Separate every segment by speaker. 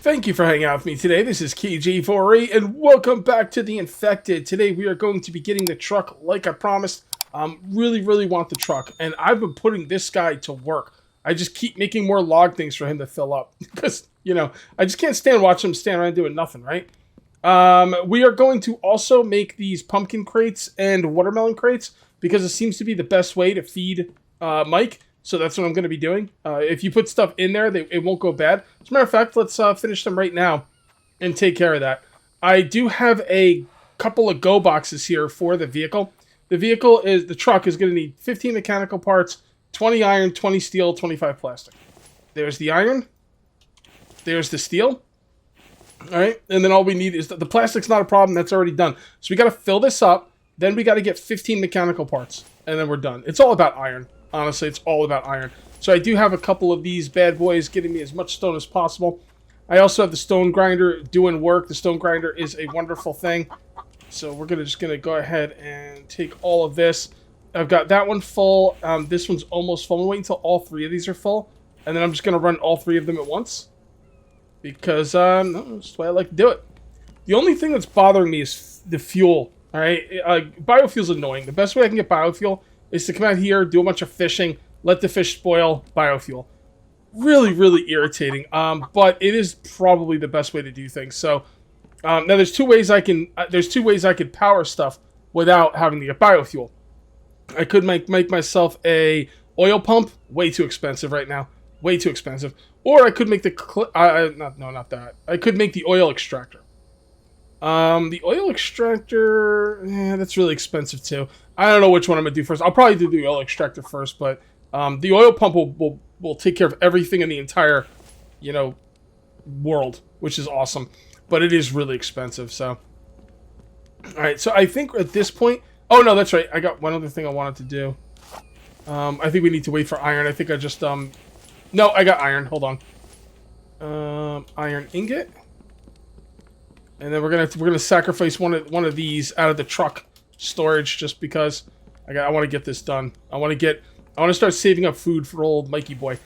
Speaker 1: Thank you for hanging out with me today. This is KG4E, and welcome back to The Infected. Today we are going to be getting the truck like I promised. Really want the truck, and I've been putting this guy to work. I just keep making more log things for him to fill up, because, you know, I just can't stand watching him stand around doing nothing, right? We are going to also make these pumpkin crates and watermelon crates, because it seems to be the best way to feed Mike. So that's what I'm going to be doing. If you put stuff in there, it won't go bad. As a matter of fact, let's finish them right now and take care of that. I do have a couple of go boxes here for the vehicle. The truck is going to need 15 mechanical parts, 20 iron, 20 steel, 25 plastic. There's the iron. There's the steel. All right. And then all we need is the plastic's not a problem. That's already done. So we got to fill this up. Then we got to get 15 mechanical parts. And then we're done. It's all about iron. Honestly, it's all about iron. So I do have a couple of these bad boys getting me as much stone as possible. I also have the stone grinder doing work. The stone grinder is a wonderful thing. So we're just going to go ahead and take all of this. I've got that one full. This one's almost full. I'm going to wait until all three of these are full. And then I'm just going to run all three of them at once. Because that's the way I like to do it. The only thing that's bothering me is the fuel. All right, biofuel's annoying. The best way I can get biofuel is to come out here, do a bunch of fishing, let the fish spoil, biofuel. Really irritating. But it is probably the best way to do things. So now there's two ways I can power stuff without having to get biofuel. I could make myself a oil pump, way too expensive right now, way too expensive. Or I could make not that. I could make the oil extractor. The oil extractor, that's really expensive too. I don't know which one I'm going to do first. I'll probably do the oil extractor first, but the oil pump will take care of everything in the entire, world, which is awesome. But it is really expensive, so. Alright, so I think at this point... Oh, no, that's right. I got one other thing I wanted to do. I think we need to wait for iron. I think I just, No, I got iron. Hold on. Iron ingot. And then we're gonna sacrifice one of these out of the truck storage just because I want to get this done. I want to start saving up food for old Mikey boy.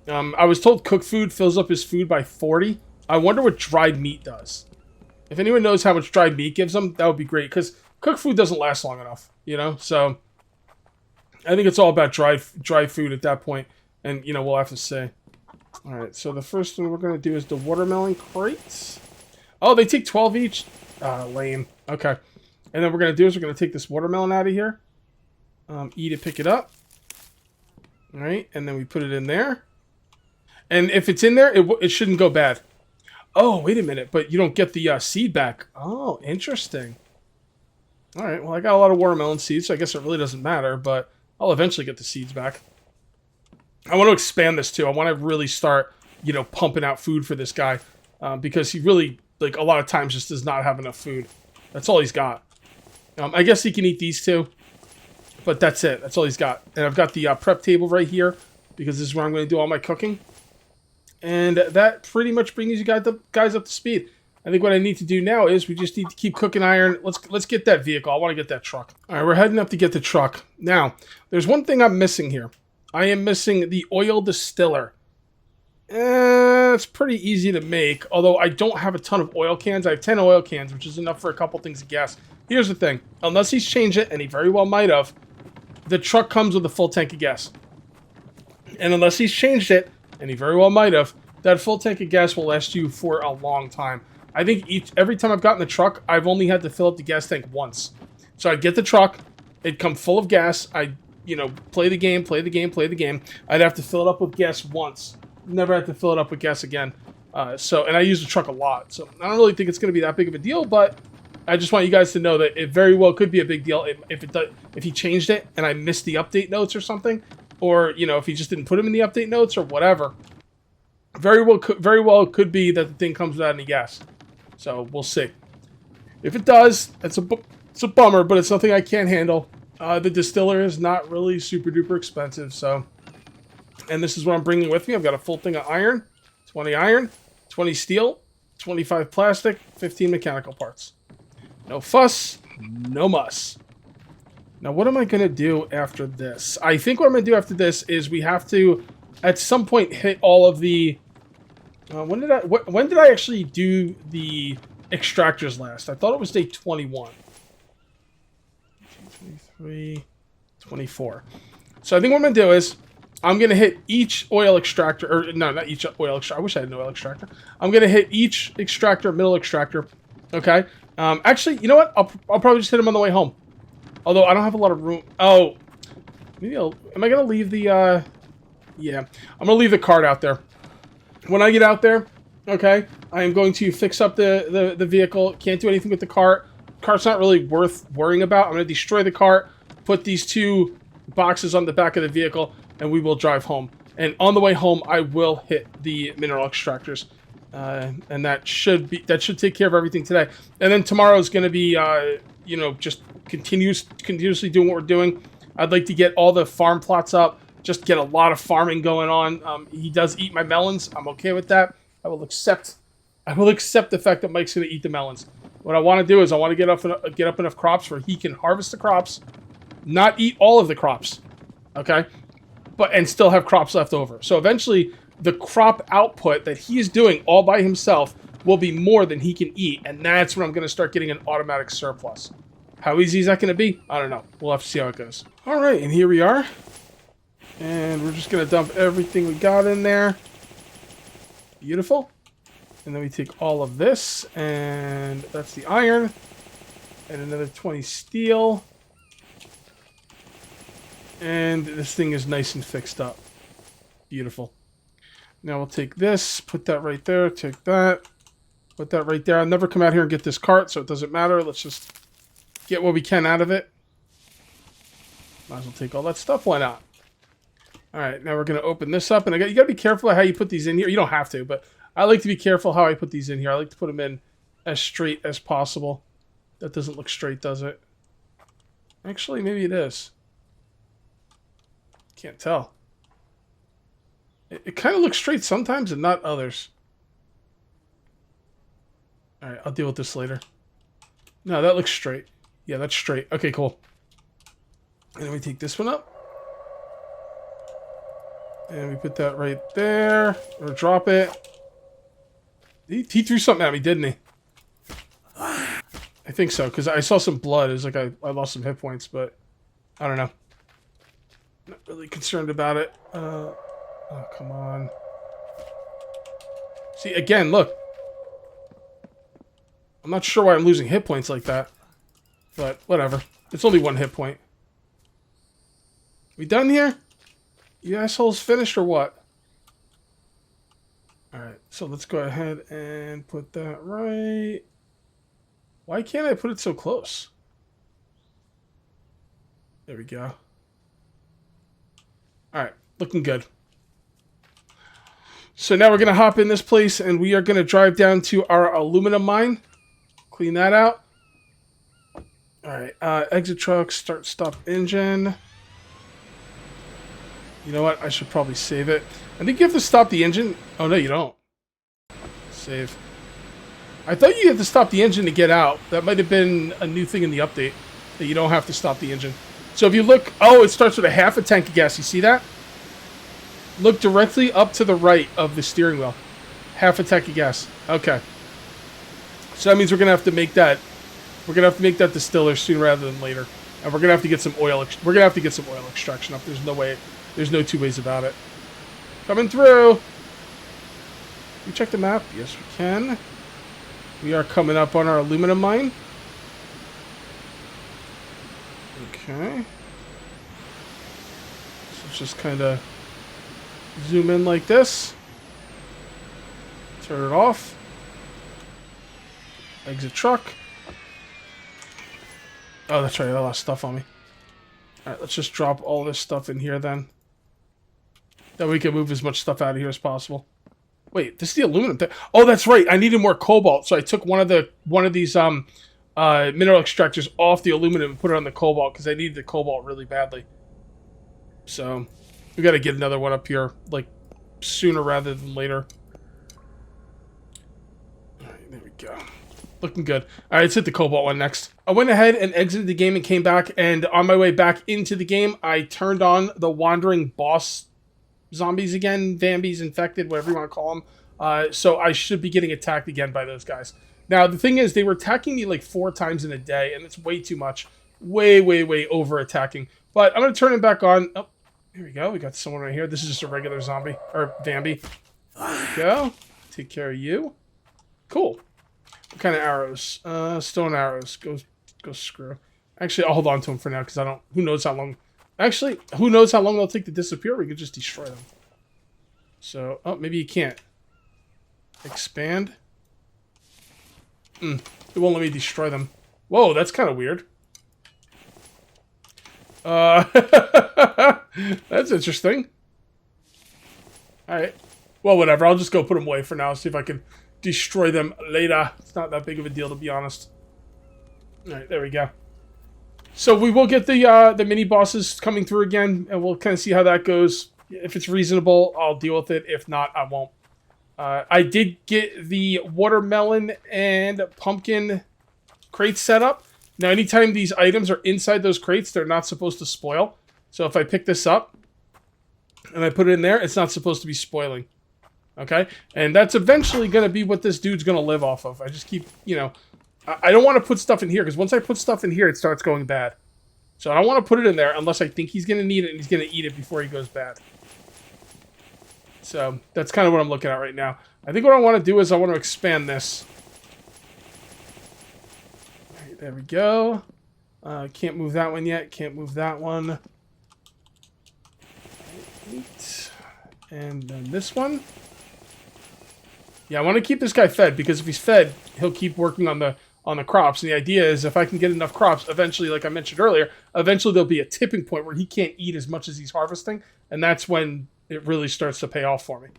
Speaker 1: I was told cooked food fills up his food by 40. I wonder what dried meat does. If anyone knows how much dried meat gives him, that would be great because cooked food doesn't last long enough, So I think it's all about dry food at that point, and we'll have to say. All right, so the first thing we're gonna do is the watermelon crates. Oh, they take 12 each? Lame. Okay. And then what we're going to do is we're going to take this watermelon out of here. Eat it, pick it up. Alright, and then we put it in there. And if it's in there, it shouldn't go bad. Oh, wait a minute. But you don't get the seed back. Oh, interesting. Alright, well, I got a lot of watermelon seeds, so I guess it really doesn't matter. But I'll eventually get the seeds back. I want to expand this, too. I want to really start, pumping out food for this guy. Because he really... a lot of times just does not have enough food. That's all he's got. I guess he can eat these two. But that's it. That's all he's got. And I've got the prep table right here. Because this is where I'm going to do all my cooking. And that pretty much brings you guys up to speed. I think what I need to do now is we just need to keep cooking iron. Let's get that vehicle. I want to get that truck. Alright, we're heading up to get the truck. Now, there's one thing I'm missing here. I am missing the Oil Distiller. It's pretty easy to make, although I don't have a ton of oil cans. I have 10 oil cans, which is enough for a couple things of gas. Here's the thing. Unless he's changed it, and he very well might have, the truck comes with a full tank of gas. And unless he's changed it, and he very well might have, that full tank of gas will last you for a long time. I think every time I've gotten the truck, I've only had to fill up the gas tank once. So I'd get the truck, it'd come full of gas, I'd, play the game. I'd have to fill it up with gas once. Never had to fill it up with gas again. And I use the truck a lot. So I don't really think it's going to be that big of a deal, but I just want you guys to know that it very well could be a big deal if he changed it and I missed the update notes or something. Or, if he just didn't put them in the update notes or whatever. Very well could be that the thing comes without any gas. So we'll see. If it does, it's a bummer, but it's something I can't handle. The distiller is not really super duper expensive, so... And this is what I'm bringing with me. I've got a full thing of iron, 20 steel, 25 plastic, 15 mechanical parts. No fuss, no muss. Now, what am I going to do after this? I think what I'm going to do after this is we have to, at some point, hit all of the When did I actually do the extractors last? I thought it was day 21. 23, 24. So I think what I'm going to do is I'm going to hit each oil extractor, or no, not each oil extractor. I wish I had an oil extractor. I'm going to hit each extractor, middle extractor. Okay. Actually, you know what? I'll probably just hit them on the way home. Although I don't have a lot of room. Oh, maybe am I going to leave the, yeah. I'm going to leave the cart out there. When I get out there, okay, I am going to fix up the vehicle. Can't do anything with the cart. Cart's not really worth worrying about. I'm going to destroy the cart, put these 2 boxes on the back of the vehicle, and we will drive home. And on the way home, I will hit the mineral extractors. And that should take care of everything today. And then tomorrow is going to be, you know, just continuously doing what we're doing. I'd like to get all the farm plots up. Just get a lot of farming going on. He does eat my melons. I'm okay with that. I will accept the fact that Mike's going to eat the melons. What I want to do is I want to get up enough crops where he can harvest the crops, not eat all of the crops, okay, and still have crops left over. So eventually, the crop output that he is doing all by himself will be more than he can eat, and that's when I'm going to start getting an automatic surplus. How easy is that going to be? I don't know. We'll have to see how it goes. All right, and here we are. And we're just going to dump everything we got in there. Beautiful. And then we take all of this, and that's the iron. And another 20 steel. And this thing is nice and fixed up. Beautiful. Now we'll take this, put that right there, take that, put that right there. I'll never come out here and get this cart, so it doesn't matter. Let's just get what we can out of it. Might as well take all that stuff. Why not? Alright, now we're going to open this up. And you got to be careful how you put these in here. You don't have to, but I like to be careful how I put these in here. I like to put them in as straight as possible. That doesn't look straight, does it? Actually, maybe it is. Can't tell. It kind of looks straight sometimes and not others. Alright, I'll deal with this later. No, that looks straight. Yeah, that's straight. Okay, cool. And then we take this one up. And we put that right there. Or drop it. He threw something at me, didn't he? I think so, because I saw some blood. It was like I lost some hit points, but I don't know. Not really concerned about it. Oh, come on. See, again, look. I'm not sure why I'm losing hit points like that. But, whatever. It's only 1 hit point. We done here? You assholes finished or what? Alright, so let's go ahead and put that right. Why can't I put it so close? There we go. Alright, looking good. So now we're going to hop in this place and we are going to drive down to our aluminum mine. Clean that out. Alright, exit truck, start, stop engine. You know what? I should probably save it. I think you have to stop the engine. Oh, no, you don't. Save. I thought you had to stop the engine to get out. That might have been a new thing in the update. That you don't have to stop the engine. So if you look... Oh, it starts with a half a tank of gas. You see that? Look directly up to the right of the steering wheel. Half a tank of gas. Okay. So that means we're going to have to make that... We're going to have to make that distiller sooner rather than later. And we're going to have to get some oil... We're going to have to get some oil extraction up. There's no way... There's no two ways about it. Coming through. Can we check the map? Yes, we can. We are coming up on our aluminum mine. Okay. So let's just kind of zoom in like this. Turn it off. Exit truck. Oh, that's right. I lost stuff on me. Alright, let's just drop all this stuff in here then. That we can move as much stuff out of here as possible. Wait, this is the aluminum thing. Oh, that's right. I needed more cobalt, so I took one of these mineral extractors off the aluminum and put it on the cobalt because I needed the cobalt really badly. So we got to get another one up here, like sooner rather than later. All right, there we go. Looking good. All right, let's hit the cobalt one next. I went ahead and exited the game and came back, and on my way back into the game, I turned on the wandering boss zombies again, vambies, infected, whatever you want to call them. So I should be getting attacked again by those guys. Now, the thing is, they were attacking me like 4 times in a day, and it's way too much. Way, way, way over attacking. But I'm going to turn it back on. Oh, here we go. We got someone right here. This is just a regular zombie. Or Bambi. There we go. Take care of you. Cool. What kind of arrows? Stone arrows. Go screw. Actually, I'll hold on to them for now, because I don't... Who knows how long... Actually, who knows how long they'll take to disappear? We could just destroy them. So, oh, maybe you can't. Expand. It won't let me destroy them. Whoa, that's kind of weird. That's interesting. Alright. Well, whatever. I'll just go put them away for now. See if I can destroy them later. It's not that big of a deal, to be honest. Alright, there we go. So we will get the mini bosses coming through again, and we'll kind of see how that goes. If it's reasonable, I'll deal with it. If not, I won't. I did get the watermelon and pumpkin crates set up. Now, anytime these items are inside those crates, they're not supposed to spoil. So if I pick this up and I put it in there, it's not supposed to be spoiling. Okay? And that's eventually going to be what this dude's going to live off of. I just keep, you know... I don't want to put stuff in here, because once I put stuff in here, it starts going bad. So I don't want to put it in there unless I think he's going to need it, and he's going to eat it before he goes bad. So that's kind of what I'm looking at right now. I think what I want to do is I want to expand this. Right, there we go. Can't move that one yet. Can't move that one. Right. And then this one. Yeah, I want to keep this guy fed, because if he's fed, he'll keep working on the crops. And the idea is, if I can get enough crops, eventually, like I mentioned earlier, eventually there'll be a tipping point where he can't eat as much as he's harvesting, and that's when it really starts to pay off for me.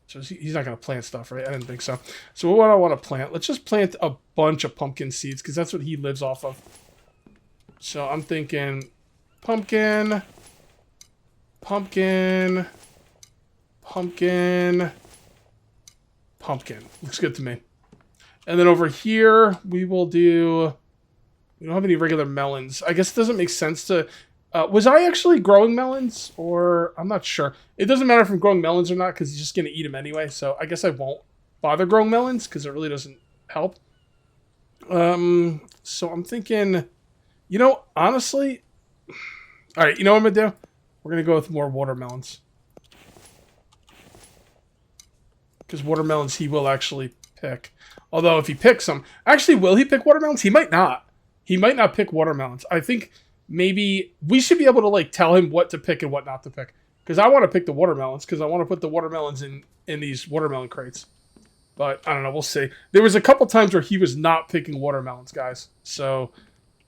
Speaker 1: So he's not going to plant stuff, right? I didn't think so. So what do I want to plant? Let's just plant a bunch of pumpkin seeds, because that's what he lives off of. So I'm thinking pumpkin, pumpkin, pumpkin, pumpkin. Looks good to me. And then over here, we will do... We don't have any regular melons. I guess it doesn't make sense to... was I actually growing melons? Or... I'm not sure. It doesn't matter if I'm growing melons or not, because he's just going to eat them anyway. So I guess I won't bother growing melons, because it really doesn't help. So I'm thinking... You know, honestly... Alright, you know what I'm going to do? We're going to go with more watermelons. Because watermelons he will actually pick. Although if he picks them... Actually, will he pick watermelons? He might not. He might not pick watermelons. I think maybe we should be able to like tell him what to pick and what not to pick. Because I want to pick the watermelons. Because I want to put the watermelons in these watermelon crates. But I don't know. We'll see. There was a couple times where he was not picking watermelons, guys. So,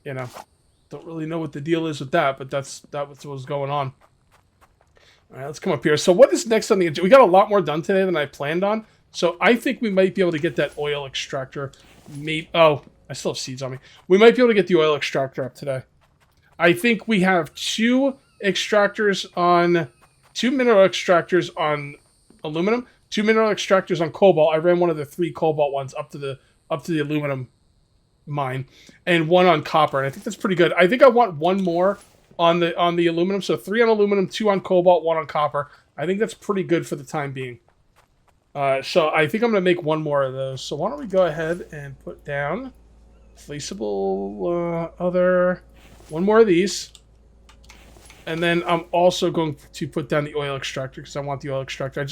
Speaker 1: you know. Don't really know what the deal is with that. But that was going on. All right, let's come up here. So what is next on the agenda? We got a lot more done today than I planned on. So I think we might be able to get that oil extractor. Oh, I still have seeds on me. We might be able to get the oil extractor up today. I think we have 2 extractors on... 2 mineral extractors on aluminum. 2 mineral extractors on cobalt. I ran one of the 3 cobalt ones up to the aluminum mine. And 1 on copper. And I think that's pretty good. I think I want 1 more on the aluminum. So 3 on aluminum, 2 on cobalt, 1 on copper. I think that's pretty good for the time being. So I think I'm going to make 1 more of those. So why don't we go ahead and put down flexible other... 1 more of these. And then I'm also going to put down the oil extractor because I want the oil extractor.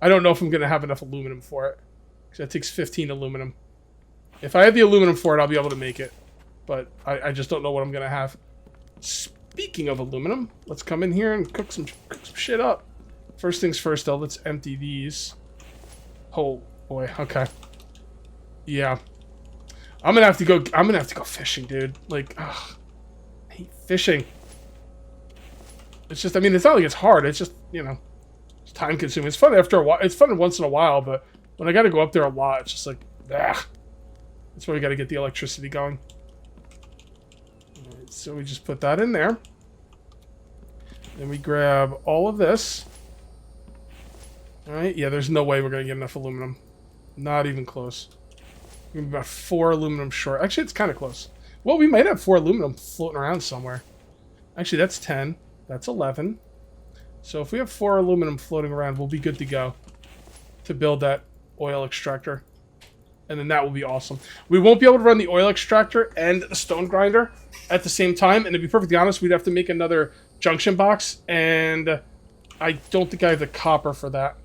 Speaker 1: I don't know if I'm going to have enough aluminum for it. Because that takes 15 aluminum. If I have the aluminum for it, I'll be able to make it. But I just don't know what I'm going to have. Speaking of aluminum, let's come in here and cook some shit up. First things first, though, let's empty these. Oh boy, okay. Yeah, I'm gonna have to go fishing, dude. Like, ugh, I hate fishing. It's just, I mean, it's not like it's hard. It's just, you know, it's time consuming. It's fun after a while. It's fun once in a while, but when I got to go up there a lot, it's just like, ah. That's why we got to get the electricity going. All right, so we just put that in there. Then we grab all of this. Alright, yeah, there's no way we're going to get enough aluminum. Not even close. We're about 4 aluminum short. Actually, it's kind of close. Well, we might have 4 aluminum floating around somewhere. Actually, that's 10. That's 11. So if we have 4 aluminum floating around, we'll be good to go. to build that oil extractor. And then that will be awesome. We won't be able to run the oil extractor and the stone grinder at the same time. And to be perfectly honest, we'd have to make another junction box. And I don't think I have the copper for that.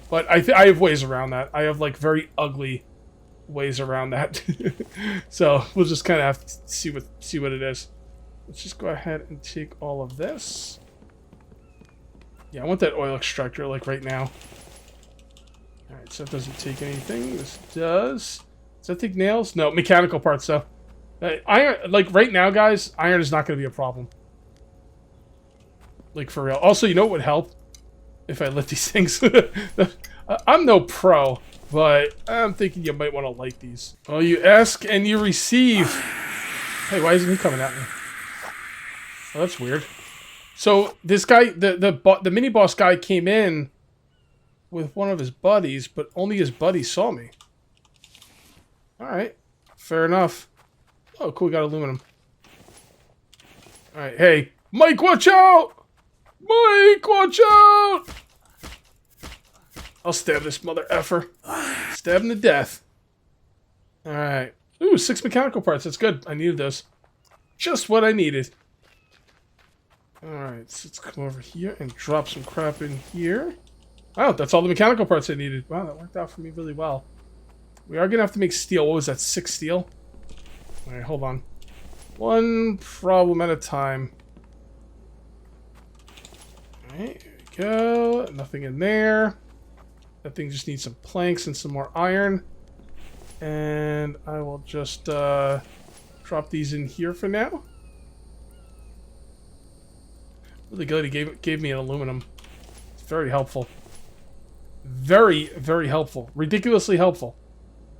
Speaker 1: But I have ways around that. I have, like, very ugly ways around that. So we'll just kind of have to see what it is. Let's just go ahead and take all of this. Yeah, I want that oil extractor, like, right now. Alright, so that doesn't take anything. This does. Does that take nails? No, mechanical parts, though. Iron, like, right now, guys, iron is not going to be a problem. Like, for real. Also, you know what would help? If I lit these things. I'm no pro, but I'm thinking you might want to light these. Oh, you ask and you receive. Hey, why isn't he coming at me? Oh, that's weird. So, this guy, the mini-boss guy came in with one of his buddies, but only his buddy saw me. Alright. Fair enough. Oh, cool, we got aluminum. Alright, hey, Mike, watch out! Mike, watch out! I'll stab this mother effer. Stab him to death. Alright. Ooh, 6 mechanical parts. That's good. I needed those. Just what I needed. Alright, so let's come over here and drop some crap in here. Oh, that's all the mechanical parts I needed. Wow, that worked out for me really well. We are going to have to make steel. What was that, 6 steel? Alright, hold on. One problem at a time. Alright, here we go. Nothing in there. That thing just needs some planks and some more iron. And I will just drop these in here for now. Really good. He gave me an aluminum. It's very helpful. Very, very helpful. Ridiculously helpful.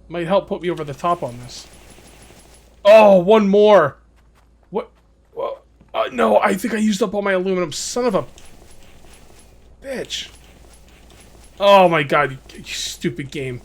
Speaker 1: Might help put me over the top on this. Oh, one more. What? Well, no, I think I used up all my aluminum. Son of a bitch. Oh my god, you stupid game.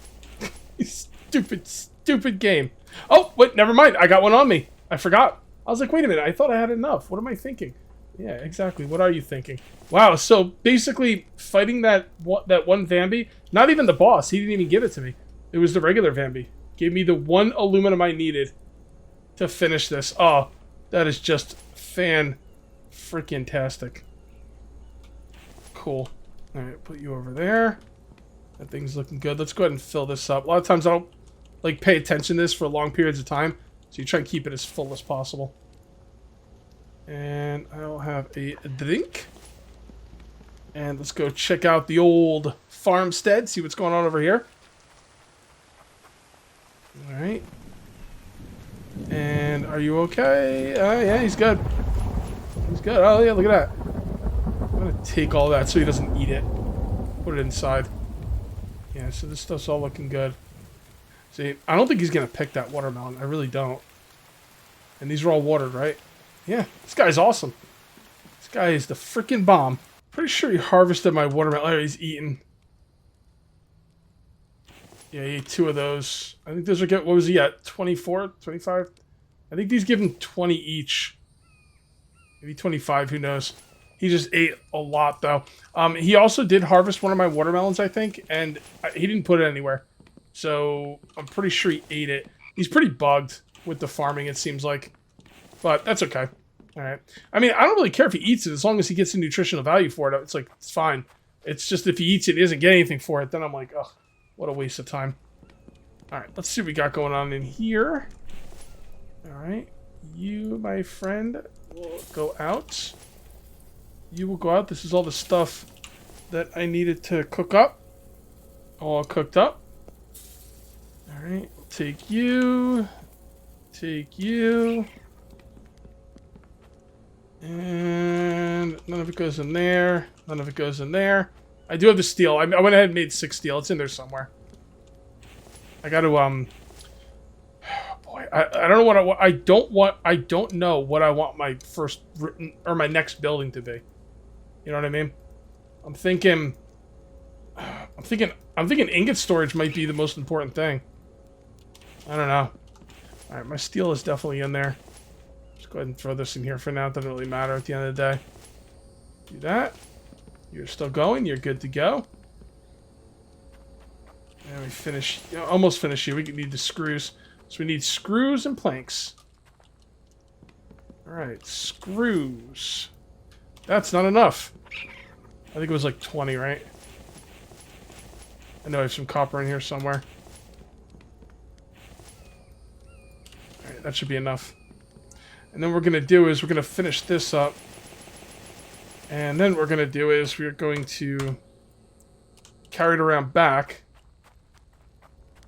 Speaker 1: You stupid game. Oh, wait, never mind. I got one on me. I forgot. I was like, wait a minute. I thought I had enough. What am I thinking? Yeah, exactly. What are you thinking? Wow, so basically fighting that one Vambi, not even the boss. He didn't even give it to me. It was the regular Vambi. Gave me the one aluminum I needed to finish this. Oh, that is just fan-freaking-tastic. Cool. Alright, put you over there. That thing's looking good. Let's go ahead and fill this up. A lot of times I don't like pay attention to this for long periods of time, so you try and keep it as full as possible. And I'll have a drink. And let's go check out the old farmstead, see what's going on over here. Alright. And are you okay? Yeah, he's good. He's good. Oh, yeah, look at that. I'm going to take all that so he doesn't eat it. Put it inside. Yeah, so this stuff's all looking good. See, I don't think he's going to pick that watermelon. I really don't. And these are all watered, right? Yeah, this guy's awesome. This guy is the freaking bomb. Pretty sure he harvested my watermelon. Oh, he's eating. Yeah, he ate 2 of those. I think those are what was he at? 24? 25? I think these give him 20 each. Maybe 25, who knows. He just ate a lot, though. He also did harvest one of my watermelons, I think, and he didn't put it anywhere. So I'm pretty sure he ate it. He's pretty bugged with the farming, it seems like. But that's okay. Alright. I mean, I don't really care if he eats it, as long as he gets the nutritional value for it. It's like, it's fine. It's just if he eats it and doesn't get anything for it, then I'm like, ugh, what a waste of time. Alright, let's see what we got going on in here. Alright. You, my friend, will go out. You will go out. This is all the stuff that I needed to cook up. All cooked up. Alright, take you. Take you. And none of it goes in there. None of it goes in there. I do have the steel. I went ahead and made 6 steel. It's in there somewhere. I got to boy, I don't know what I don't know what I want my first written or my next building to be. You know what I mean? I'm thinking ingot storage might be the most important thing. I don't know. All right, my steel is definitely in there. Just go ahead and throw this in here for now. It doesn't really matter at the end of the day. Do that. You're still going. You're good to go. we finish, almost finished here. We need the screws. So we need screws and planks. All right, screws. That's not enough. I think it was like 20, right? I know I have some copper in here somewhere. All right, that should be enough. And then what we're going to do is we're going to finish this up. And then what we're going to do is we're going to carry it around back.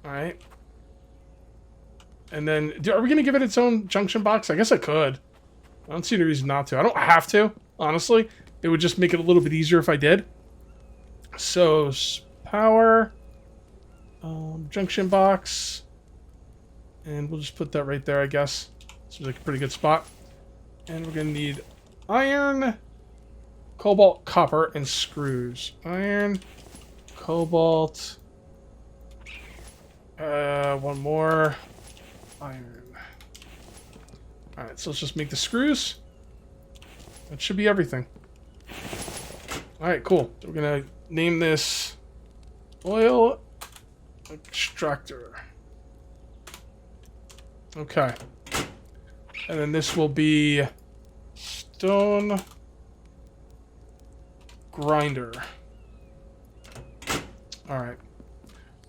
Speaker 1: All right. And then, are we going to give it its own junction box? I guess I could. I don't see any reason not to. I don't have to, honestly. It would just make it a little bit easier if I did. So, power, junction box, and we'll just put that right there, I guess. Seems like a pretty good spot. And we're going to need iron, cobalt, copper, and screws. Iron, cobalt, one more, iron. Alright, so let's just make the screws. That should be everything. Alright, cool. We're going to name this Oil Extractor. Okay. And then this will be Stone Grinder. Alright.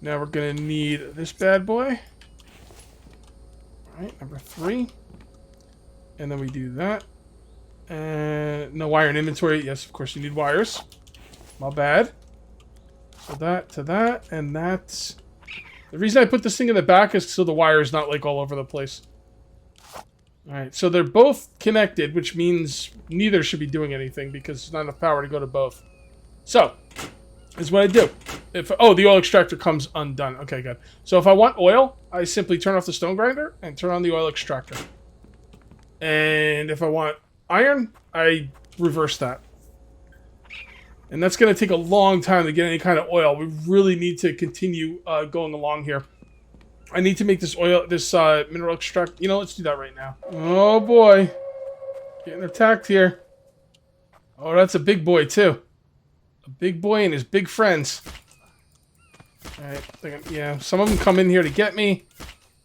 Speaker 1: Now we're going to need this bad boy. Alright, number 3. And then we do that. And no wire in inventory. Yes, of course you need wires. My bad. So that to that, and that's... The reason I put this thing in the back is so the wire is not like all over the place. Alright, so they're both connected, which means neither should be doing anything because there's not enough power to go to both. So, this is what I do. Oh, the oil extractor comes undone. Okay, good. So if I want oil, I simply turn off the stone grinder and turn on the oil extractor. And if I want iron, I reverse that. And that's going to take a long time to get any kind of oil. We really need to continue going along here. I need to make this mineral extract. You know, let's do that right now. Oh boy. Getting attacked here. Oh, that's a big boy too. A big boy and his big friends. Alright, yeah, some of them come in here to get me.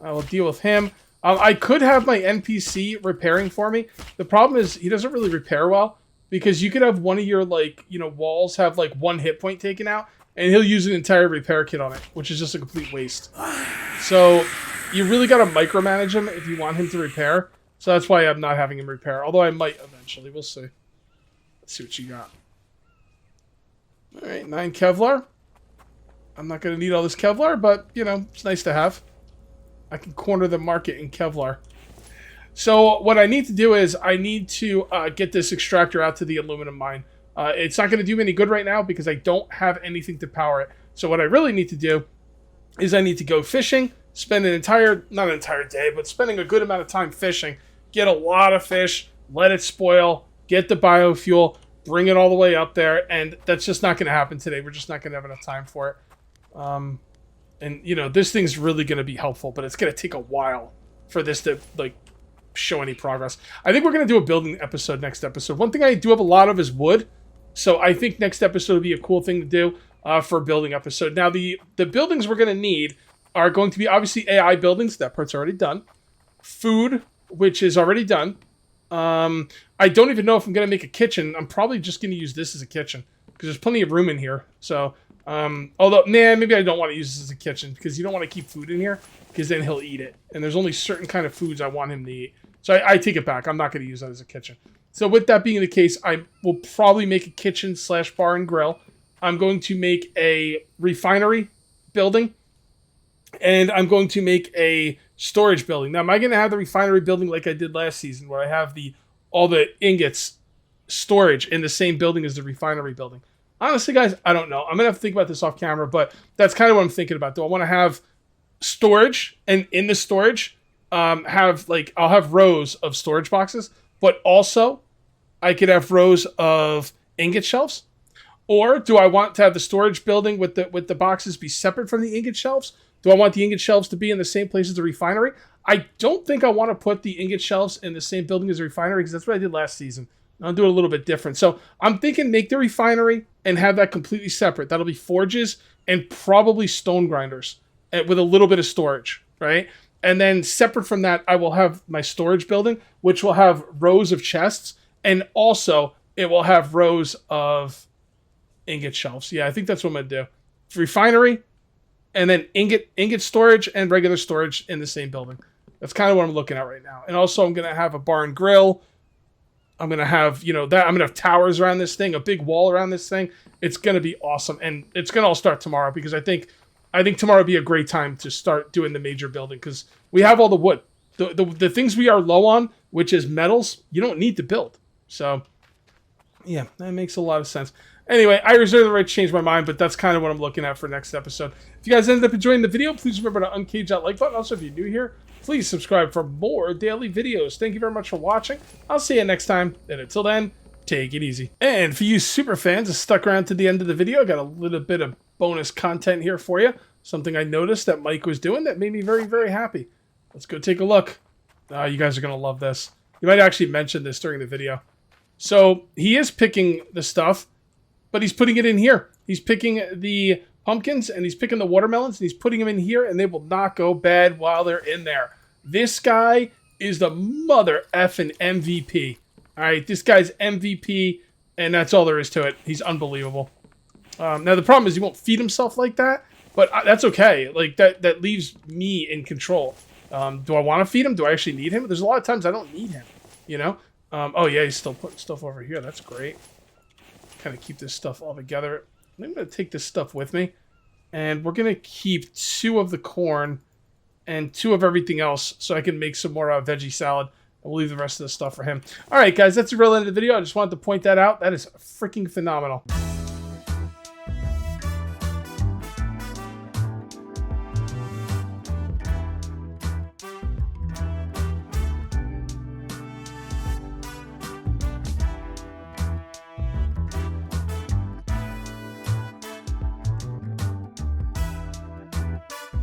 Speaker 1: I will deal with him. I could have my NPC repairing for me. The problem is he doesn't really repair well because you could have one of your walls have like 1 hit point taken out and he'll use an entire repair kit on it, which is just a complete waste. So you really got to micromanage him if you want him to repair. So that's why I'm not having him repair, although I might eventually. We'll see. Let's see what you got. All right, 9 Kevlar. I'm not going to need all this Kevlar, but, you know, it's nice to have. I can corner the market in Kevlar. So what I need to do is I need to get this extractor out to the aluminum mine. It's not going to do me any good right now because I don't have anything to power it. So what I really need to do is I need to go fishing, spend not an entire day, but spending a good amount of time fishing, get a lot of fish, let it spoil, get the biofuel, bring it all the way up there, and that's just not going to happen today. We're just not going to have enough time for it. And, you know, this thing's really going to be helpful, but it's going to take a while for this to, like, show any progress. I think we're going to do a building episode next episode. One thing I do have a lot of is wood, so I think next episode would be a cool thing to do for a building episode. Now, the buildings we're going to need are going to be, obviously, AI buildings. That part's already done. Food, which is already done. I don't even know if I'm going to make a kitchen. I'm probably just going to use this as a kitchen because there's plenty of room in here, so... although, maybe I don't want to use this as a kitchen because you don't want to keep food in here because then he'll eat it. And there's only certain kind of foods I want him to eat. So I take it back. I'm not going to use that as a kitchen. So with that being the case, I will probably make a kitchen / bar and grill. I'm going to make a refinery building. And I'm going to make a storage building. Now, am I going to have the refinery building like I did last season where I have all the ingots storage in the same building as the refinery building? Honestly, guys, I don't know. I'm going to have to think about this off camera, but that's kind of what I'm thinking about. Do I want to have storage, and in the storage, I'll have rows of storage boxes, but also I could have rows of ingot shelves? Or do I want to have the storage building with the boxes be separate from the ingot shelves? Do I want the ingot shelves to be in the same place as the refinery? I don't think I want to put the ingot shelves in the same building as the refinery because that's what I did last season. I'll do it a little bit different. So I'm thinking make the refinery and have that completely separate. That'll be forges and probably stone grinders with a little bit of storage, right? And then separate from that, I will have my storage building, which will have rows of chests, and also it will have rows of ingot shelves. Yeah, I think that's what I'm going to do. Refinery, and then ingot storage and regular storage in the same building. That's kind of what I'm looking at right now. And also I'm going to have a bar and grill. I'm going to have, I'm going to have towers around this thing, a big wall around this thing. It's going to be awesome. And it's going to all start tomorrow because I think tomorrow would be a great time to start doing the major building because we have all the wood. The things we are low on, which is metals, you don't need to build. So, yeah, that makes a lot of sense. Anyway, I reserve the right to change my mind, but that's kind of what I'm looking at for next episode. If you guys ended up enjoying the video, please remember to uncage that like button. Also, if you're new here, please subscribe for more daily videos. Thank you very much for watching. I'll see you next time, and until then, take it easy. And for you super fans that stuck around to the end of the video, I got a little bit of bonus content here for you. Something I noticed that Mike was doing that made me very, very happy. Let's go take a look. You guys are going to love this. You might actually mention this during the video. So, he is picking the stuff, but he's putting it in here. He's picking the pumpkins, and he's picking the watermelons, and he's putting them in here, and they will not go bad while they're in there. This guy is the mother effing MVP. Alright, this guy's MVP, and that's all there is to it. He's unbelievable. Now, the problem is he won't feed himself like that, but that's okay. Like, that leaves me in control. Do I want to feed him? Do I actually need him? There's a lot of times I don't need him, oh, yeah, he's still putting stuff over here. That's great. Kind of keep this stuff all together. I'm going to take this stuff with me, and we're going to keep 2 of the corn and 2 of everything else so I can make some more veggie salad. We'll leave the rest of the stuff for him. All right, guys, that's the real end of the video. I just wanted to point that out. That is freaking phenomenal.